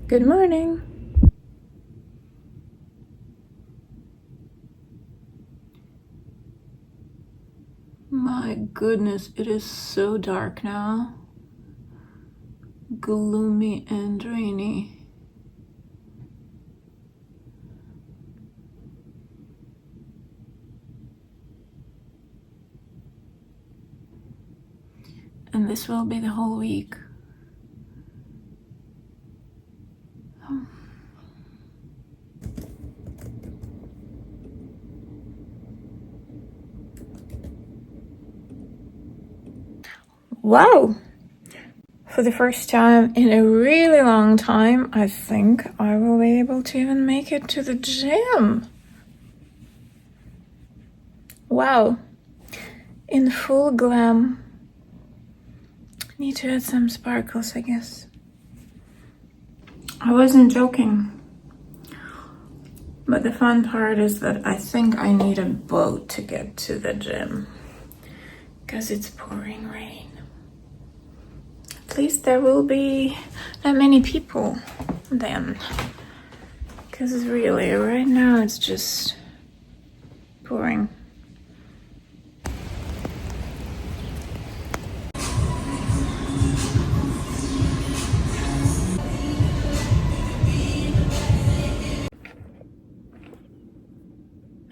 Good morning. My goodness, it is so dark now. Gloomy and rainy. And this will be the whole week. Wow! For the first time in a really long time, I think I will be able to even make it to the gym. Wow. In full glam. Need to add some sparkles, I guess. I wasn't joking. But the fun part is that I think I need a boat to get to the gym. Because it's pouring rain. At least there will be not many people then. Because really, right now it's just pouring.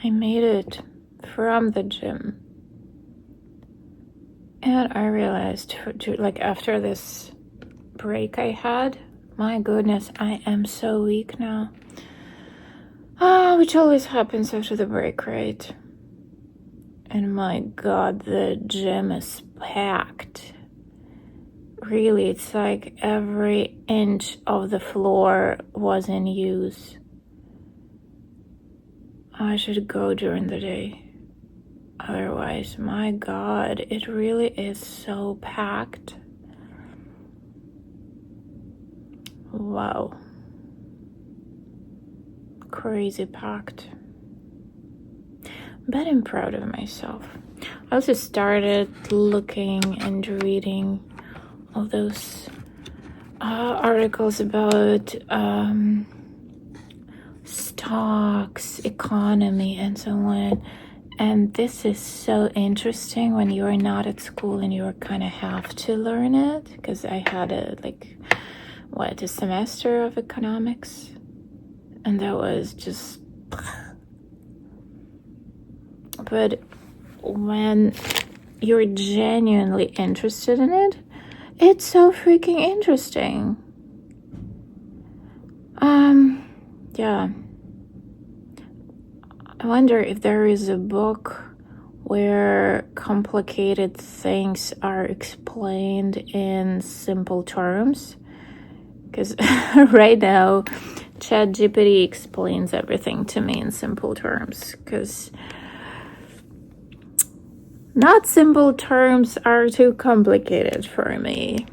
I made it from the gym. And I realized, like after this break I had, my goodness, I am so weak now. Which always happens after the break, right? And my God, the gym is packed. Really, it's like every inch of the floor was in use. I should go during the day. Otherwise, my God, it really is so packed. Wow. Crazy packed. But I'm proud of myself. I also started looking and reading all those articles about stocks, economy, and so on. And this is so interesting when you're not at school and you kind of have to learn it. Because I had a semester of economics. And that was just but when you're genuinely interested in it, it's so freaking interesting. Yeah. I wonder if there is a book where complicated things are explained in simple terms. Because right now, ChatGPT explains everything to me in simple terms. Because not simple terms are too complicated for me.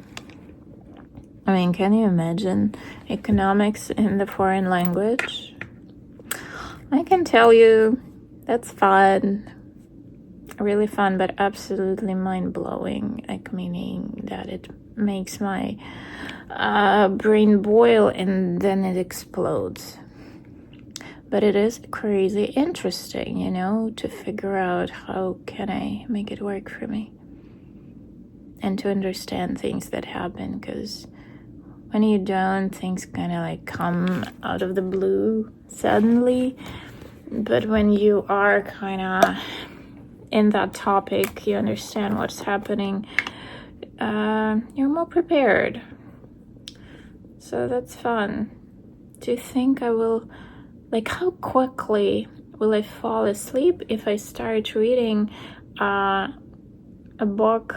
I mean, can you imagine economics in the foreign language? I can tell you that's fun, really fun, but absolutely mind-blowing, like meaning that it makes my brain boil and then it explodes. But it is crazy interesting, you know, to figure out how can I make it work for me and to understand things that happen, because when you don't, things kind of like come out of the blue suddenly. But when you are kind of in that topic, you understand what's happening, you're more prepared. So that's fun. Do you think I will, like, how quickly will I fall asleep if I start reading a book,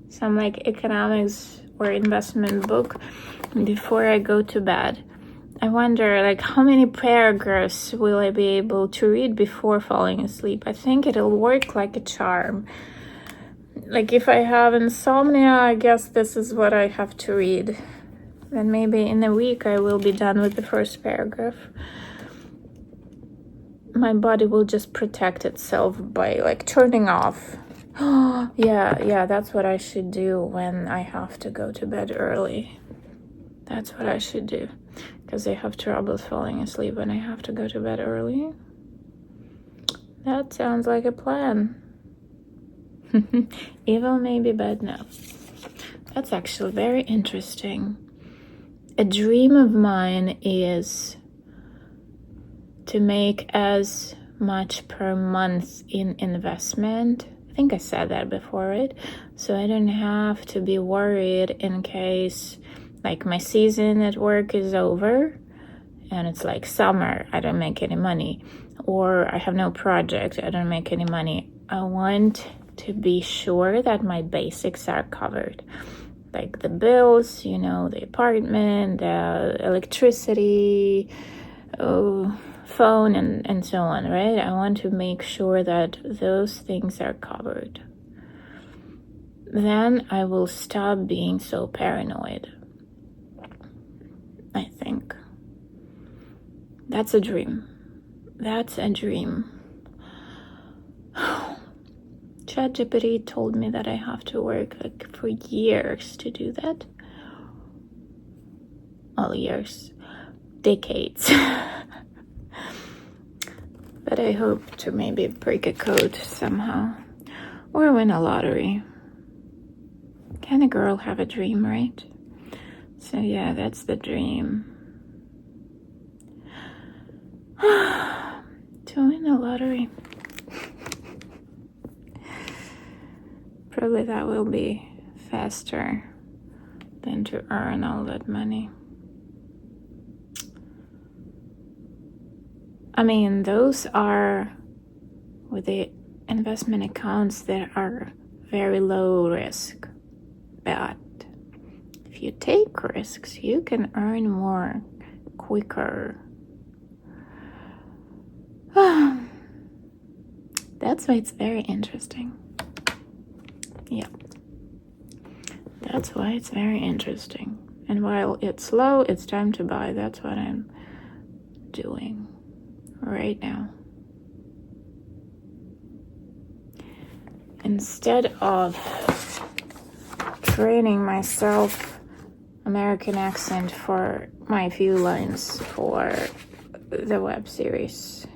some like economics or investment book, before I go to bed? I wonder, like, how many paragraphs will I be able to read before falling asleep? I think it'll work like a charm. Like, if I have insomnia, I guess this is what I have to read. Then maybe in a week I will be done with the first paragraph. My body will just protect itself by, like, turning off. Yeah, that's what I should do when I have to go to bed early. That's what I should do. Because I have trouble falling asleep when I have to go to bed early. That sounds like a plan. Evil maybe, but no. That's actually very interesting. A dream of mine is to make as much per month in investment. I think I said that before, right? So I don't have to be worried in case, like, my season at work is over and it's like summer, I don't make any money, or I have no project, I don't make any money. I want to be sure that my basics are covered, like the bills, you know, the apartment, the electricity, phone, and so on, right? I want to make sure that those things are covered. Then I will stop being so paranoid. I think. That's a dream. That's a dream. ChatGPT told me that I have to work like for years to do that. All years. Decades. But I hope to maybe break a code somehow. Or win a lottery. Can a girl have a dream, right? So yeah, that's the dream. To win a lottery. Probably that will be faster than to earn all that money. I mean, those are with the investment accounts that are very low risk. But if you take risks, you can earn more quicker. That's why it's very interesting. Yeah. That's why it's very interesting. And while it's low, it's time to buy. That's what I'm doing right now. Instead of training myself American accent for my few lines for the web series,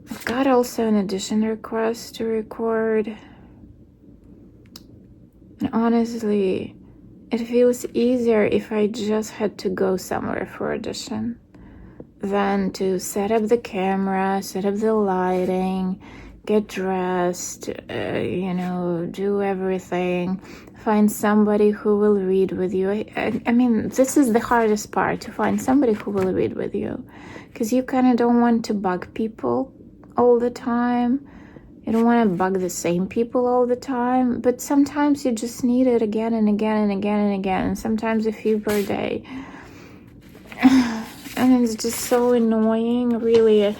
I've got also an audition request to record. And honestly, it feels easier if I just had to go somewhere for audition. than to set up the camera, set up the lighting, get dressed, do everything, find somebody who will read with you. I mean, this is the hardest part, to find somebody who will read with you, because you kind of don't want to bug people all the time. You don't want to bug the same people all the time, but sometimes you just need it again and again and again and again, and sometimes a few per day. And it's just so annoying, really.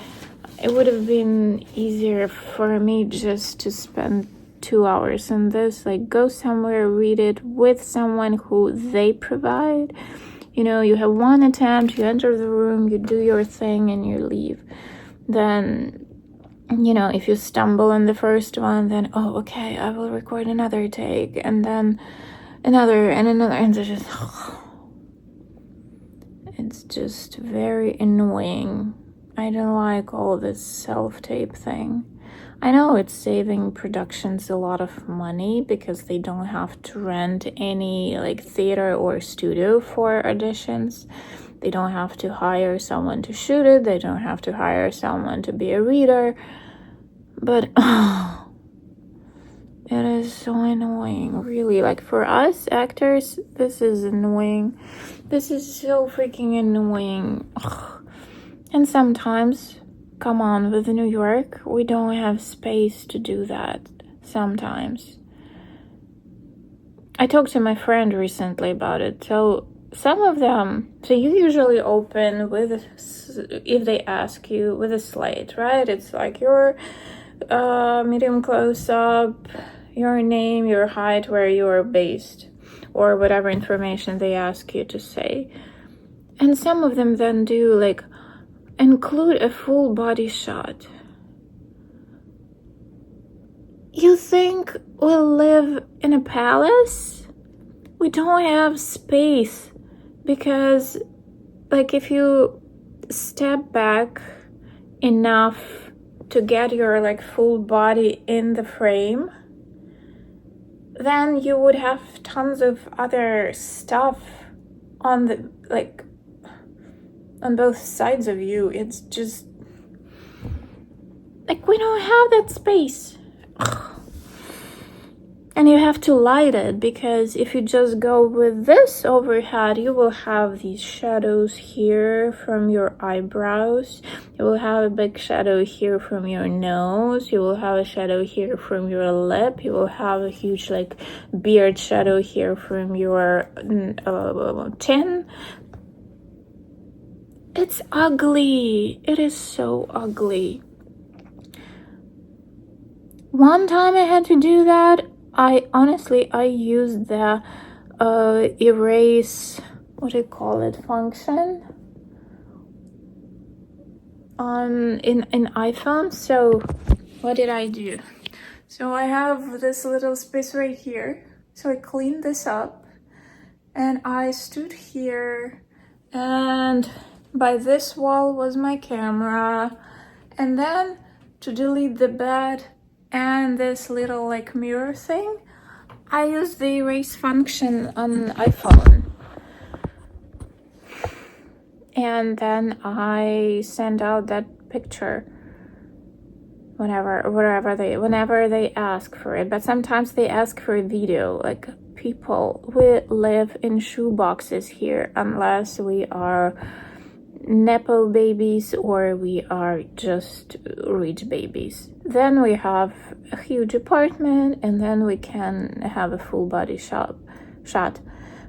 It would have been easier for me just to spend 2 hours in this, like go somewhere, read it with someone who they provide. You have one attempt, you enter the room, you do your thing, and you leave. Then, if you stumble in the first one, then, oh, okay, I will record another take, and then another, and another, and it's just very annoying. I don't like all this self-tape thing. I know it's saving productions a lot of money because they don't have to rent any theater or studio for auditions. They don't have to hire someone to shoot it. They don't have to hire someone to be a reader. But it is so annoying, really. For us actors, this is annoying. This is so freaking annoying. And sometimes, come on, with New York, we don't have space to do that sometimes. I talked to my friend recently about it. So some of them, you usually open with, if they ask you, with a slate, right? It's your medium close-up, your name, your height, where you are based, or whatever information they ask you to say. And some of them then do include a full body shot. You think we live in a palace? We don't have space, because if you step back enough to get your full body in the frame, then you would have tons of other stuff on the on both sides of you. It's just we don't have that space. And you have to light it, because if you just go with this overhead, you will have these shadows here from your eyebrows. You will have a big shadow here from your nose. You will have a shadow here from your lip. You will have a huge beard shadow here from your chin. It's ugly. It is so ugly. One time I had to do that. I used the erase, function in iPhone. So what did I do? So I have this little space right here. So I cleaned this up, and I stood here, and by this wall was my camera, and then to delete the bed and this little mirror thing, I use the erase function on iPhone. And then I send out that picture whenever they ask for it. But sometimes they ask for a video. People, we live in shoeboxes here, unless we are Nepo babies or we are just rich babies. Then we have a huge apartment, and then we can have a full body shot.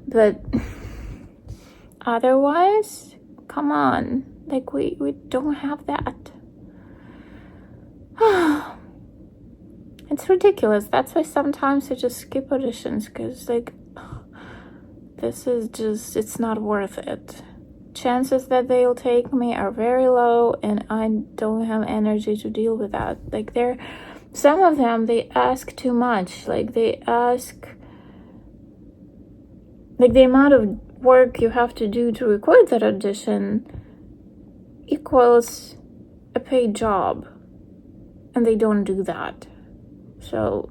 But otherwise, come on, we don't have that. It's ridiculous. That's why sometimes I just skip auditions, because this is just, it's not worth it. Chances that they'll take me are very low, and I don't have energy to deal with that. Some of them, they ask too much. They ask, the amount of work you have to do to record that audition equals a paid job, and they don't do that. So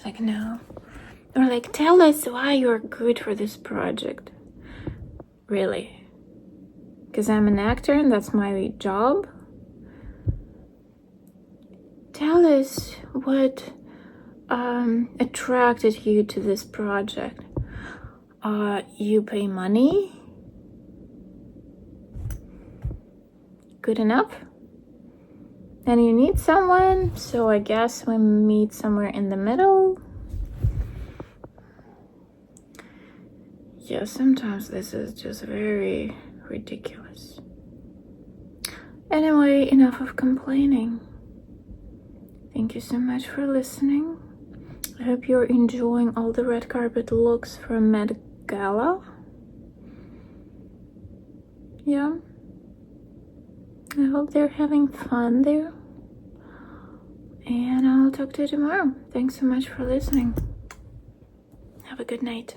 it's no. Or tell us why you're good for this project. Really? because I'm an actor and that's my job. Tell us what attracted you to this project. You pay money? Good enough? And you need someone, so I guess we meet somewhere in the middle. Yeah, sometimes this is just very ridiculous. Anyway, enough of complaining. Thank you so much for listening. I hope you're enjoying all the red carpet looks for Met Gala. Yeah. I hope they're having fun there. And I'll talk to you tomorrow. Thanks so much for listening. Have a good night.